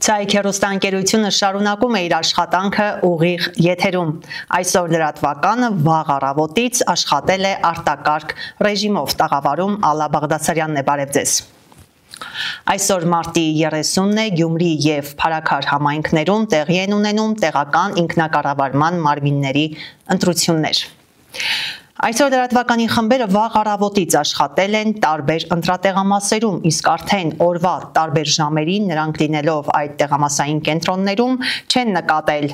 Ցայք հեռուստաընկերությունը շարունակում է իր աշխատանքը ուղիղ եթերում։ Այսօր լրատվականը վաղ առավոտից աշխատել է արտակարգ ռեժիմով, տաղավարում Ալլա Բաղդասարյանն է, բարև ձեզ։ Այսօր մարտի 30-ն է, Գյումրի և Փարաքար համայնքներում տեղի են ունենում տեղական ինքնակառավարման մարմինների ընտրություններ։ Այսօր լրատվականի խմբերը վաղ առավոտից աշխատել են տարբեր ընտրատեղամասերում, իսկ արդեն օրվա տարբեր ժամերին նրանք լինելով այդ տեղամասային կենտրոններում չեն նկատել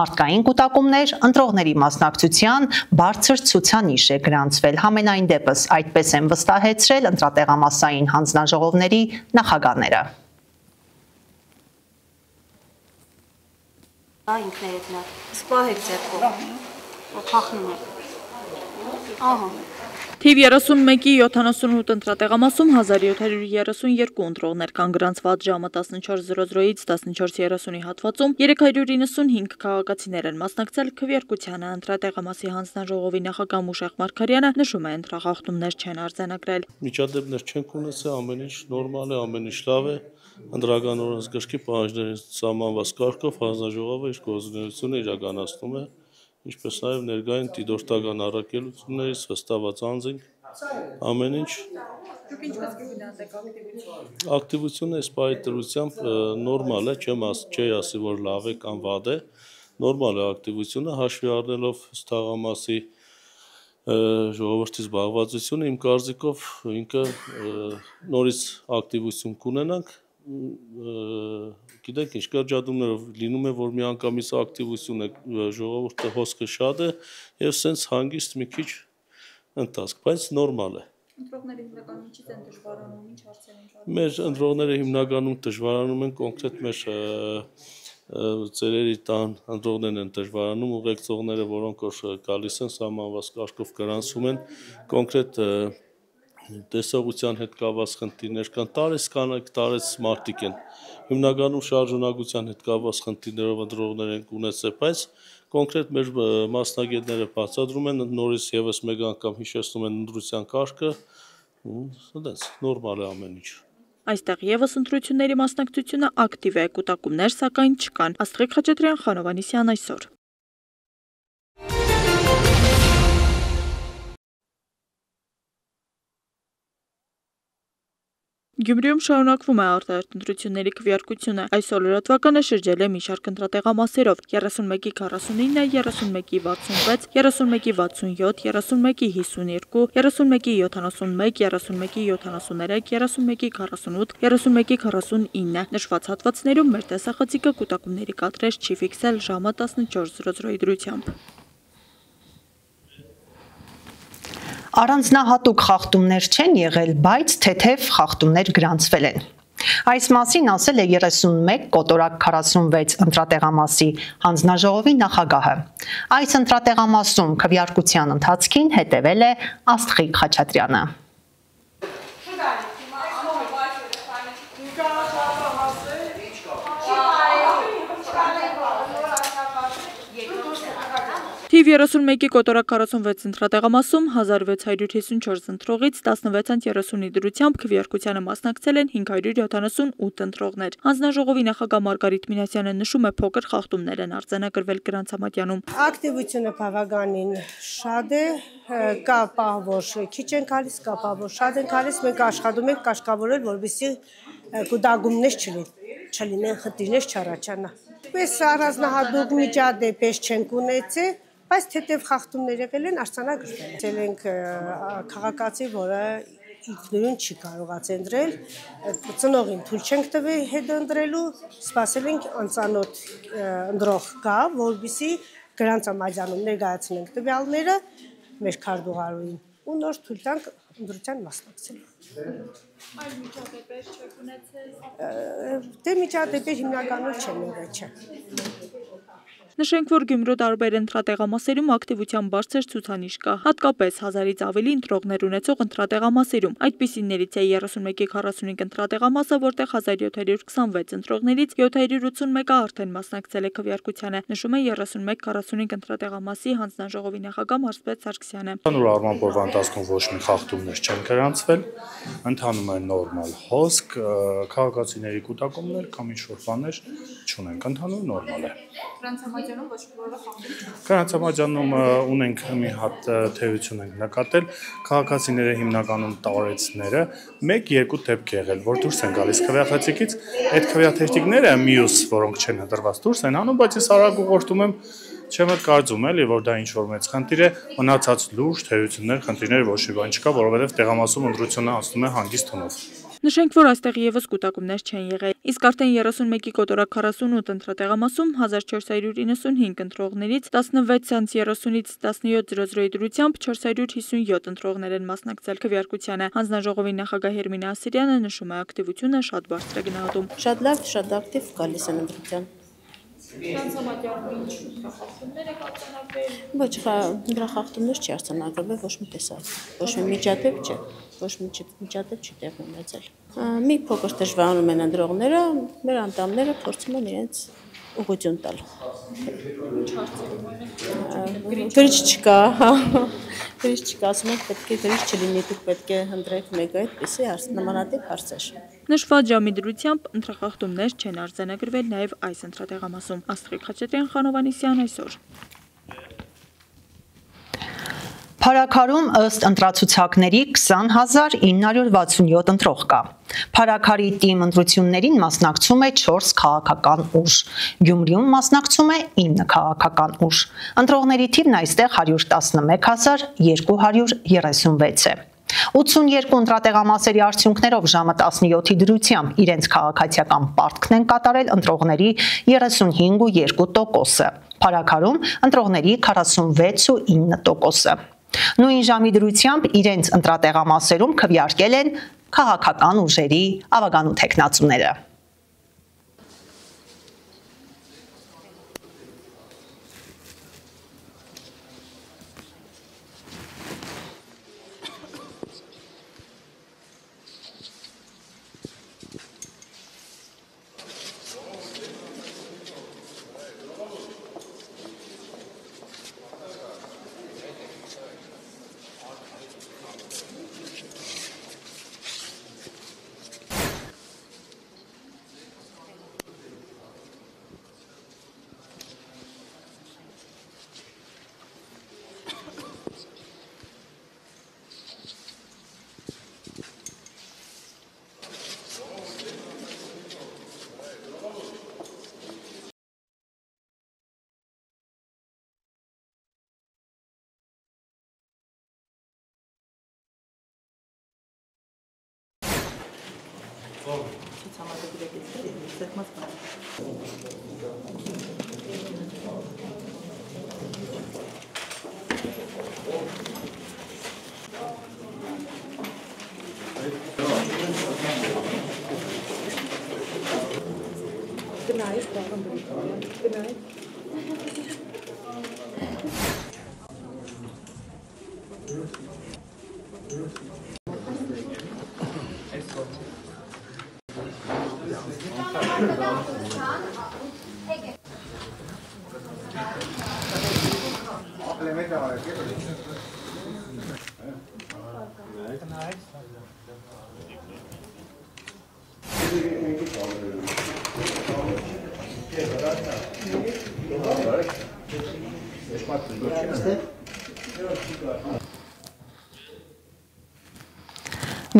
մարդկային կուտակումներ, ընտրողների մասնակցության բարձր ցուցանիշ է գրանցվել։ Համենայն դեպս այդպես են վստահեցրել ընտրատեղամասային հանձնաժողովների նախագահները։ Թիվ 31-ի 78 ընտրատեղամասում 1732 ընտրողներ կան գրանցված ժամը 14:00-ից 14:30-ի հատվածում 395 քաղաքացիներ են մասնակցել քվեարկությանը։ Ընտրատեղամասի հանձնաժողովի նախագահ Մուշեղ Մարգարյանը նշում է, ընտրախախտումներ չեն արձանագրել։ Միջադեպներ չենք ունեցել, ամեն ինչ նորմալ է, ամեն ինչ լավ է։ Ընտրական օրենսգրքի պահանջներից սահմանված կարգով հանձնաժողովը իր գործունեությունը իրականացնում է, ինչպես նաև ներկային դիտորդական առաքելություններից վստահված անձինք ամեն ինչ ակտիվությունը սպայտրությամբ նորմալ է, չի ասի, որ լավ է կամ վատ է, նորմալ է ակտիվությունը, հաշվի առնելով թաղամասի ժողովրդի զբաղվածությունը, իմ կարծիքով ինքը նորից ակտիվություն կունենանք, գիտեք ինչ կրճատումներով լինում է, որ միանգամից ակտիվություն է, ժողովուրդը հոսքը շատ է եւ սենց հանգիստ մի քիչ ընթացք, բայց նորմալ է։ Ընտրողները հիմնականում ինչից են դժվարանում, ինչ հարցեր են շարունակում։ Մեր ընտրողները հիմնականում դժվարանում են կոնկրետ մեր ծերերի տան ընտրողներն են դժվարանում, ուղեկցողները, որոնք որ գալիս են սահմանված կարգով գրանցում են կոնկրետ տեսողության հետ կապված խնդիրներ կան, տարեց մարդիկ են, հիմնականում շարժունակության հետ կապված խնդիրներով ընտրողներ են ունեցել, բայց կոնկրետ մեր մասնագետները բացատրում են, նորից եւս մեկ անգամ հիշեցնում են ընտրության կարգը, նորմալ է ամեն ինչ։ Այստեղ եւս ընտրությունների մասնակցությունը ակտիվ է, կուտակումներ սակայն չկան։ Աստղիկ Խաչատրյան, Խանովանիսյան այսօր։ Գյումրիում շարունակվում է արտահերթ ընտրությունների քվեարկությունը։ Այսօր լրատվականը շրջել է մի շարք ընտրատեղամասերով՝ 31-ի 49, 31-ի 66, 31-ի 67, 31-ի 52, 31-ի 71, 31-ի 73, 31-ի 48, 31-ի 49։ Նշված հատվածներում մեր տեսախցիկը կուտակումների կադրեր չի ֆիքսել ժամը 14:00-ի դրությամբ։ Առանձնահատուկ խախտումներ չեն եղել, բայց թեթև խախտումներ գրանցվել են։ Այս մասին ասել է 31 կոտորակ 46 ընտրատեղամասի հանձնաժողովի նախագահը։ Այս ընտրատեղամասում քվեարկության ընթացքին հետևել է Աստղիկ Խաչատրյանը։ Թիվ 31-ի կոտորակ 46 ընտրատեղամասում 1654 ընտրողից 16:30-ի դրությամբ քվեարկությանը մասնակցել են 578 ընտրողներ։ Հանձնաժողովի նախագահ Մարգարիտ Մինասյանը նշում է, փոքր խախտումներ են արձանագրվել գրանցամատյանում։ Ակտիվությունը բավականին շատ է, կա պահ, որ քիչ են գալիս, կա պահ, որ շատ են գալիս, մենք աշխատում ենք կարգավորել, որպեսզի կուտակումներ չլինեն, խնդիրներ չառաջանա։ Պես առանձնահատուկ միջադեպեր չենք ունեցել, բայց թեթև խախտումներ եղել են, արձանագրվել։ Ցել ենք քաղաքացի, որը ինքնուրույն չի կարողացել ընտրել, ծնողին թույլ չենք տվել հետ ընտրելու, սպասել ենք անծանոթ ընտրող գա, որպեսզի գրանցամատյանում ներկայացնենք տվյալները մեր քարտուղարուին ու նոր թույլ տանք ընտրության մասնակցելու։ Այլ միջադեպեր չեք ունեցել։ Դե միջադեպեր հիմնականում չեն եղել, չէ։ Նշենք, որ Գյումրու տարբեր ընտրատեղամասերում ակտիվության բարձր ցուցանիշ կա, հատկապես 1000-ից ավելի ընտրողներ ունեցող ընտրատեղամասերում։ Այդպիսիներից է 31-45 ընտրատեղամասը, որտեղ 1726 ընտրողներից 781-ը արդեն մասնակցել է քվեարկությանը, նշում է 31-45 ընտրատեղամասի հանձնաժողովի նախագահ Մարսպետ Սարգսյանը։ Ընդհանուր առմամբ օրվա ընթացքում ոչ մի խախտումներ չեն գրանցվել, ընթանում է նորմալ հոսք, քաղաքացիների կուտակումներ կամ ինչ-որ բաներ չունենք, ընդհանուր նորմալ է։ Գրանցամատյանում ոչ որը խախտում։ Գրանցամատյանում ունենք մի հատ թերություն ենք նկատել, քաղաքացիները հիմնականում տարեցները 1-2 դեպք եղել, որ դուրս են գալիս քվեախցիկից, այդ քվեաթերթիկները մյուս, որոնք չեն ընտրված դուրս են անում, բայց ես արագ ուղղորդում եմ չեմ կարծում էլի, որ դա ինչ-որ մեծ խնդիր է, մնացած լուրջ թերություններ, խնդիրներ ոչ մի բան չկա, որովհետև տեղամասում ընտրությունը անցնում է հանգիստ տոնով։ Նշենք, որ այստեղ եւս կուտակումներ չեն եղել, իսկ արդեն 31-ի կոտորակ 48 ընտրատեղամասում 1495 ընտրողներից 16:30-ից 17:00 դրությամբ 457 ընտրողներ են մասնակցել քվեարկությանը։ Հանձնաժողովի նախագահ Հերմինե Ասիրյանը նշում է, ակտիվությունը շատ բարձր է գնահատում։ Շատ լավ, շատ ակտիվ գալիս են ընտրության։ Ոչ, դրա խախտումներ չի արձանագրվել ոչ մի տեսակ, ոչ մի միջադեպ չէ, ոչ մի միջադեպ չի տեղի ունեցել։ Մի փոքր դժվարանում են ընտրողները, մեր անդամները փորձում են իրենց ուղղություն տալ։ Գրիչ չկա, գրիչ չկա, ասում եք պետք է գրիչ չլինի, դուք պետք է ընտրեք մեկը, այդպիսի նմանատիպ հարցեր։ Նշված ժամի դրությամբ ընտրախախտումներ չեն արձանագրվել նաև այս ընտրատեղամասում։ Աստղիկ Խաչատրյան, Խանովանիսյան, այսօր։ Փարաքարում ըստ ընտրացուցակների 20967 ընտրող կա։ Փարաքարի թիմ ընտրություններին մասնակցում է 4 քաղաքական ուժ։ Գյումրիում մասնակցում է 9 քաղաքական ուժ։ Ընտրողների թիվն այստեղ 111236 է։ 82 ընտրատեղամասերի արդյունքներով ժամը 17-ի դրությամբ իրենց քաղաքացիական պարտքն են կատարել ընտրողների 35.2%-ը։ Փարաքարում ընտրողների 46.9%-ը։ Նույն ժամի դրությամբ իրենց ընտրատեղամասերում քվեարկել են քաղաքական ուժերի ավագանու թեկնածուները։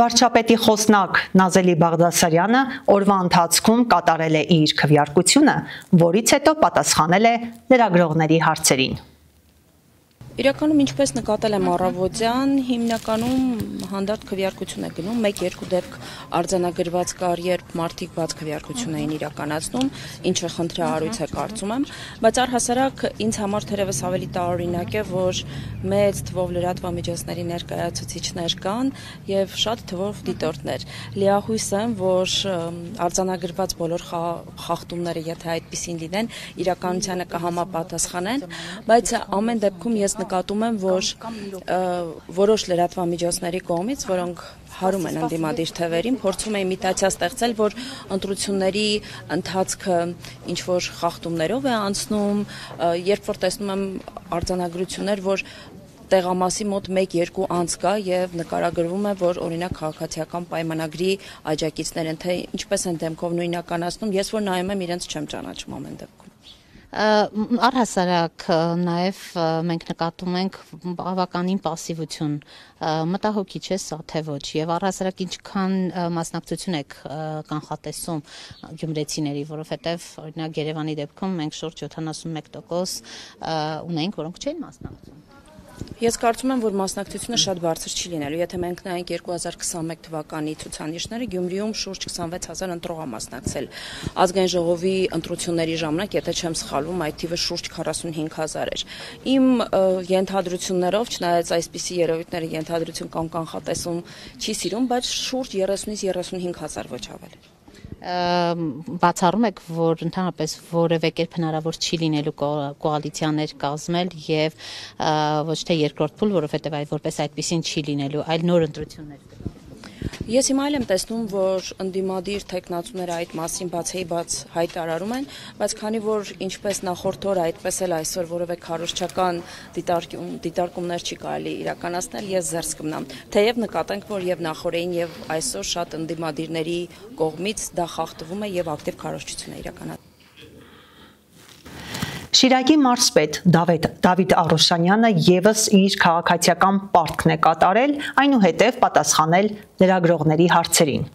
Վարչապետի խոսնակ Նազելի Բաղդասարյանը օրվա ընթացքում կատարել է իր քվեարկությունը, որից հետո պատասխանել է լրագրողների հարցերին։ Իրականում ինչպես նկատել եմ առավոտյան, հիմնականում հանդարտ քվեարկություն է գնում, 1-2 դեպք արձանագրված կար, երբ մարդիկ բաց քվեարկություն էին իրականացնում, ինչը խնդրահարույց է կարծում եմ, բայց առհասարակ ինձ համար թերևս ավելի տարօրինակ է, որ մեծ թվով լրատվամիջոցների ներկայացուցիչներ կան եւ շատ թվով դիտորդներ։ Լիահույս եմ, որ արձանագրված բոլոր խախտումները, եթե այդպիսին լինեն, իրականությանը կհամապատասխանեն, բայց ամեն դեպքում ես նկատում եմ, որ որոշ լրատվամիջոցների կողմից, որոնք հարում են ընդդիմադիր թևերին, փորձում են իմիտացիա ստեղծել, որ ընտրությունների ընթացքը ինչ-որ խախտումներով է անցնում, երբ որ տեսնում եմ արձանագրություններ, որ տեղամասի մոտ 1-2 անց կա եւ նկարագրվում է, որ օրինակ քաղաքացիական պայմանագրի աջակիցներ են, թե ինչպես են դեմքով նույնականացնում, ես որ նայում եմ, իրենց չեմ ճանաչում ամեն դեպքում։ Առհասարակ նաև մենք նկատում ենք բավականին պասիվություն, մտահոգիչ է սա թե ոչ, եւ առհասարակ ինչքան մասնակցություն եք կանխատեսում գյումրեցիների, որովհետեւ օրինակ Երևանի դեպքում մենք շուրջ 71% ունենք, որոնք չէին մասնակցում։ Ես կարծում եմ, որ մասնակցությունը շատ բարձր չի լինելու, եթե մենք նայենք 2021 թվականի ցուցանիշները, Գյումրիում շուրջ 26000 ընտրող է մասնակցել։ Ազգային ժողովի ընտրությունների ժամանակ, եթե չեմ սխալվում, այդ թիվը շուրջ 45000 էր։ Իմ ենթադրություններով, չնայած այսպիսի երևույթները ենթադրություն կամ կանխատեսում չի սիրում, բայց շուրջ 30-ից 35000 ոչ ավելի։ Բացառում եք, որ ընդհանրապես որևէ կերպ հնարավոր չի լինելու կոալիցիաներ կազմել եւ ոչ թե երկրորդ փուլ, որովհետեւ այդ որպես այդպեսին չի լինելու, այլ նոր ընտրություններ։ Ես հիմա էլ եմ տեսնում, որ ընդդիմադիր թեկնածուները այդ մասին բաց հայտարարում են, բայց քանի որ ինչպես նախորդ օրը, այդպես էլ այսօր որևէ քարոզչական դիտարկումներ չի կարելի իրականացնել, ես զերծ կմնամ։ Թեև նկատենք, որ եւ նախորդին եւ այսօր շատ ընդդիմադիրների կողմից դա խախտվում է եւ ակտիվ քարոզչություն է իրականացվում։ Շիրակի մարզպետ Դավիթ Արոշանյանը եւս իր քաղաքացիական պարտքն է կատարել, այնուհետև պատասխանել լրագրողների հարցերին։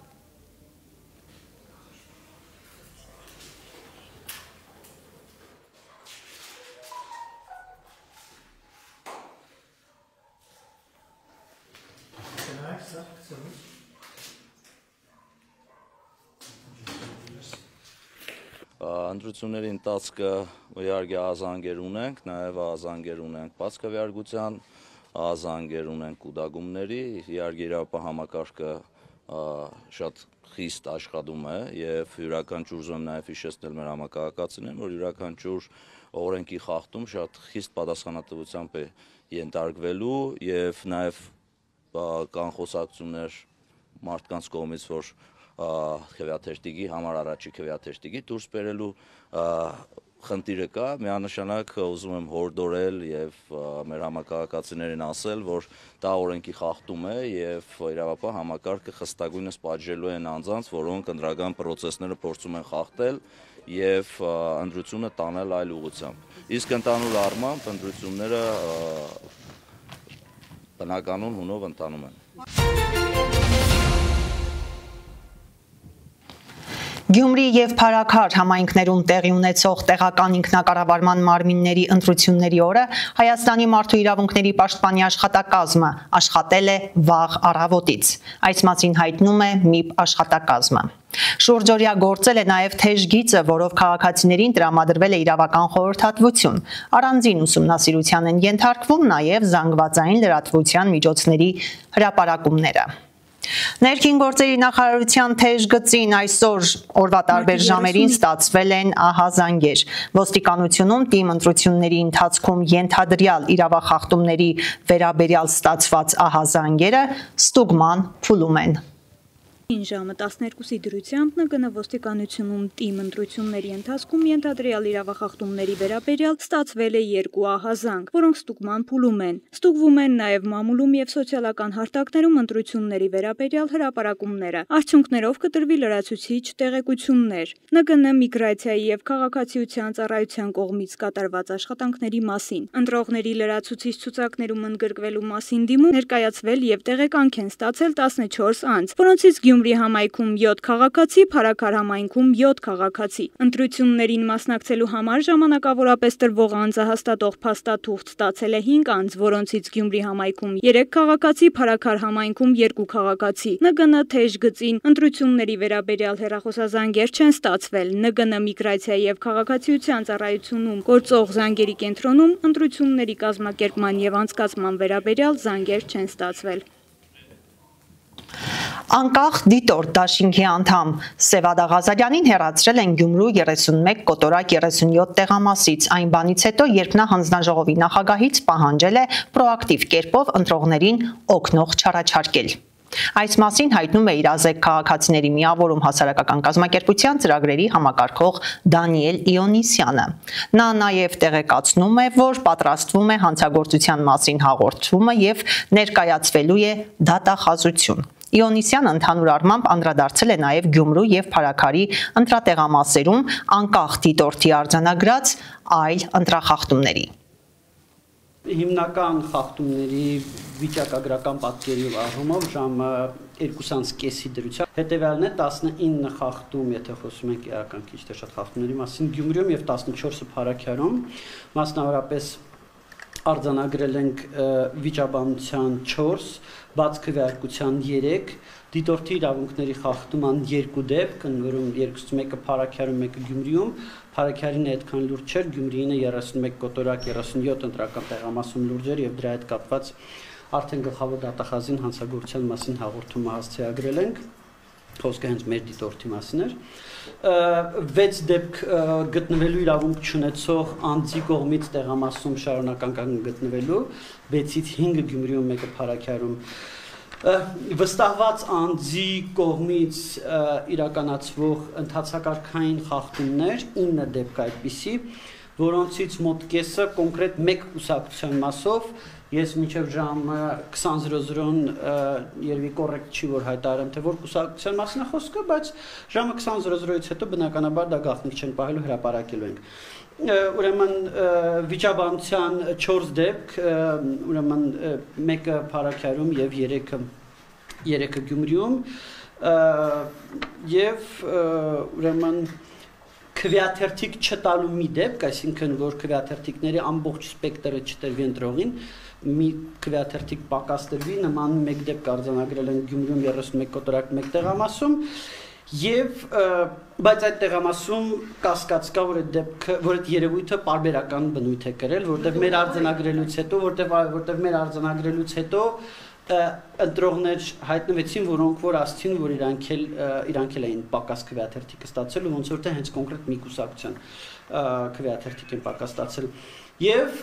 Ընտրությունների ընթացքը իհարկե ահազանգեր ունենք, նաև ահազանգեր ունենք բաց քվեարկության, ահազանգեր ունենք կուտակումների, իհարկե իրավապահ համակարգը շատ խիստ աշխատում է եւ յուրաքանչյուր ուզում նաև հիշեցնել մեր համակարգացիներին, որ յուրաքանչյուր օրենքի խախտում շատ խիստ պատասխանատվությամբ է ենթարկվելու եւ նաև կան խոսակցություններ մարդկանց կողմից, որ քվեաթերթիկի համար առաջի քվեաթերթիկի դուրս բերելու խնդիրը կա, միանշանակ ուզում եմ հորդորել եւ մեր համակարգացիներին ասել, որ դա օրենքի խախտում է եւ իրավապահ համակարգը խստագույնս պատժելու են անձանց, որոնք ընտրական process-ները փորձում են խախտել եւ ընտրությունը տանել այլ ուղղությամբ։ Իսկ ընդհանուր առմամբ ընտրությունները բնականon հունով ընթանում են։ Գյումրի եւ Փարաքար համայնքներում տեղի ունեցող տեղական ինքնակառավարման մարմինների ընտրությունների օրը Հայաստանի մարդու իրավունքների պաշտպանի աշխատակազմը աշխատել է վաղ առավոտից։ Այս մասին հայտնում է ՄԻՊ աշխատակազմը։ Շուրջօրյա գործել է նաև թեժ գիծը, որով քաղաքացիներին տրամադրվել է իրավական խորհրդատվություն։ Առանձին ուսումնասիրության են ենթարկվում նաև զանգվածային լրատվության միջոցների հրապարակումները։ Ներքին գործերի նախարարության թեժ գծին այսօր օրվա տարբեր ժամերին ստացվել են ահազանգեր։ Ոստիկանությունում թիմ ընտրությունների ընթացքում ենթադրյալ իրավախախտումների վերաբերյալ ստացված ահազանգերը ստուգման փուլում են։ Ժամը 12-ի դրությամբ ՆԿՆ ոստիկանությունում թիմ ընտրությունների ընթացքում ենթադրյալ իրավախախտումների վերաբերյալ ստացվել է 2 ահազանգ, որոնք ստուգման փուլում են։ Ստուգվում են նաև մամուլում եւ սոցիալական հարթակներում ընտրությունների վերաբերյալ հրապարակումները։ Արդյունքներով կտրվի լրացուցիչ տեղեկություններ ՆԿՆ միգրացիայի եւ քաղաքացիության ծառայության կողմից կատարված աշխատանքների մասին։ Ընտրողների լրացուցիչ ցուցակներում ընդգրկվելու մասին դիմում ներկայացվել եւ տեղեկանք են ստացել 14 անձ, որոնցից Գյումրի համայնքում 7 քաղաքացի, Փարաքար համայնքում 7 քաղաքացի։ Ընտրություններին մասնակցելու համար ժամանակավորապես տրվող անձը հաստատող փաստաթուղթ ստացել է 5 անձ, որոնցից Գյումրի համայնքում 3 քաղաքացի, Փարաքար համայնքում 2 քաղաքացի։ ՆԳՆ թեժ գծին ընտրությունների վերաբերյալ հեռախոսազանգեր չեն ստացվել։ ՆԳՆ միգրացիա եւ քաղաքացիության ծառայությունում գործող զանգերի կենտրոնում ընտրությունների կազմակերպման եւ անցկացման վերաբերյալ զանգեր չեն ստացվել։ Անկախ դիտորդ դաշինքի անդամ Սևադա Ղազարյանին հեռացրել են Գյումրու 31 կոտորակ 37 տեղամասից, այն բանից հետո, երբ նա հանձնաժողովի նախագահից պահանջել է պրոակտիվ կերպով ընտրողներին օգնող չառաջարկել։ Այս մասին հայտնում է Իրազեկ քաղաքացիների միավորում հասարակական կազմակերպության ծրագրերի համակարգող Դանիել Իոնիսյանը։ Նա նաև տեղեկացնում է, որ պատրաստվում է հանցագործության մասին հաղորդումը եւ ներկայացվելու է դատախազություն։ Իոնիսյանը ընդհանուր առմամբ անդրադարձել է նաև Գյումրու եւ Փարաքարի ընտրատեղամասերում անկախ դիտորդի արձանագրած այլ ընտրախախտումների։ Հիմնական խախտումների վիճակագրական պատկերի առումով ժամը 2:30-ի դրությամբ հետևյալն է 19 խախտում, եթե խոսում ենք իրական քիչ թե շատ խախտումների մասին Գյումրիում եւ 14-ը Փարաքարում, մասնավորապես արձանագրել ենք վիճաբանության 4, բաց քվեարկության 3, դիտորդի իրավունքների խախտման 2 դեպք, որում 21-ը Փարաքարում, 1-ը Գյումրիում, Փարաքարին այդքան լուրջ չէր, Գյումրիինը 31 կոտորակ 37 ընտրական տեղամասում լուրջ էր եւ դրա հետ կապված արդեն գլխավոր դատախազին հանցագործության մասին հաղորդումը հասցեագրել ենք, խոսքը հենց մեր դիտորդի մասին էր։ 6 դեպք գտնվելու իրավունք չունեցող անձի կողմից տեղամասում շարունակական գտնվելու, 6-ից 5-ը Գյումրիում, 1-ը Փարաքարում վստահված անձի կողմից իրականացվող ընթացակարգային խախտումներ 9 դեպք այդպիսի, որոնցից մոտ կեսը կոնկրետ մեկ կուսակցության մասով ես մինչև ժամը 20:00-ն երևի կոռեկտ չի որ հայտարարեմ, թե որ կուսակցության մասին է խոսքը, բայց ժամը 20:00-ից հետո բնականաբար դա գաղտնիք չեն պահելու, հրապարակելու ենք։ Ուրեմն վիճաբանության 4 դեպք, ուրեմն 1-ը Փարաքարում եւ 3-ը Գյումրիում եւ ուրեմն քվեաթերթիկ չտալու մի դեպք, այսինքն որ քվեաթերթիկների ամբողջ սպեկտրը չտրվի ընտրողին, մի քվեաթերթիկ պակաս տրվի, նման մեկ դեպք արձանագրել են Գյումրիում 31 կոտորակ 1 տեղամասում եւ բայց այդ տեղամասում կասկած կա, որ այդ դեպքը, որ այդ երևույթը պարբերական բնույթ է կրել, որտեղ մեր արձանագրելուց հետո ընտրողներ հայտնվեցին, որոնք որ ասցին, որ իրանք էլ էին պակաս քվեաթերթիկը ստացել, ոնց որ թե հենց կոնկրետ մի կուսակցության քվեաթերթիկ են պակաս ստացել։ Եվ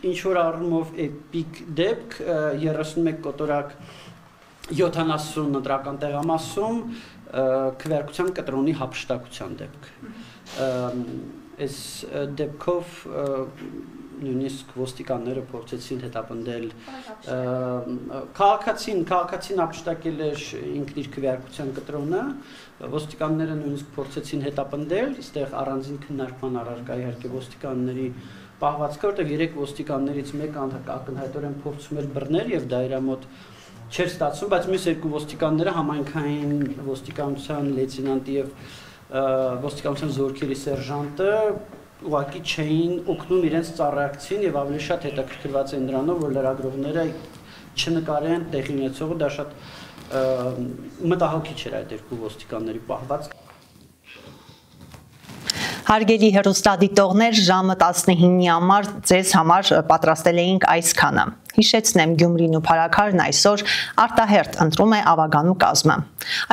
ինչ որ առումով էպիկ դեպք 31 կոտորակ 70 ընտրական տեղամասում քվեարկության կտրոնի հափշտակության դեպք։ Այս դեպքով նույնիսկ ոստիկանները փորձեցին հետապնդել քաղաքացին հափշտակել էր ինքն իր քվեարկության կտրոնը, ոստիկանները նույնիսկ փորձեցին հետապնդել, այստեղ առանձին քննարկման առարկա իհարկե ոստիկանների պահվածքը, որտեղ 3 ոստիկաններից մեկը ակնհայտորեն փորձում էր բռնել եւ դա իր մոտ չէր ստացվում, բայց մյուս 2 ոստիկանները համայնքային ոստիկանության լեյտենանտի եւ ոստիկանության զորքերի սերժանտը ուղղակի չէին օգնում իրենց ծառայակցին եւ ավելի շատ հետաքրքրված են նրանով, որ լրագրողները չնկարեն տեղի ունեցողը, դա շատ մտահոգիչ էր այդ 2 ոստիկանների պահվածքը։ Հարգելի հեռուստադիտողներ, ժամը 19-ի համար ձեզ համար պատրաստել էինք այսքանը։ Հիշեցնեմ, Գյումրին ու Փարաքարն այսօր արտահերթ ընտրում է ավագանու կազմը։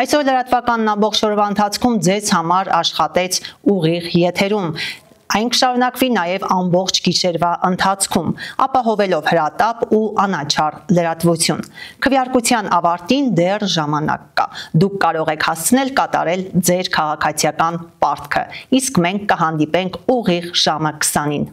Այսօր լրատվականն ամբողջ օրվա ընթացքում ձեզ համար աշխատեց ուղիղ եթերում։ Այն կշարունակվի նաև ամբողջ գիշերվա ընթացքում, ապահովելով հրատապ ու անաչառ լրատվություն։ Քվեարկության ավարտին դեռ ժամանակ կա։ Դուք կարող եք հասցնել կատարել ձեր քաղաքացիական պարտքը, իսկ մենք կհանդիպենք ուղիղ ժամը 20-ին։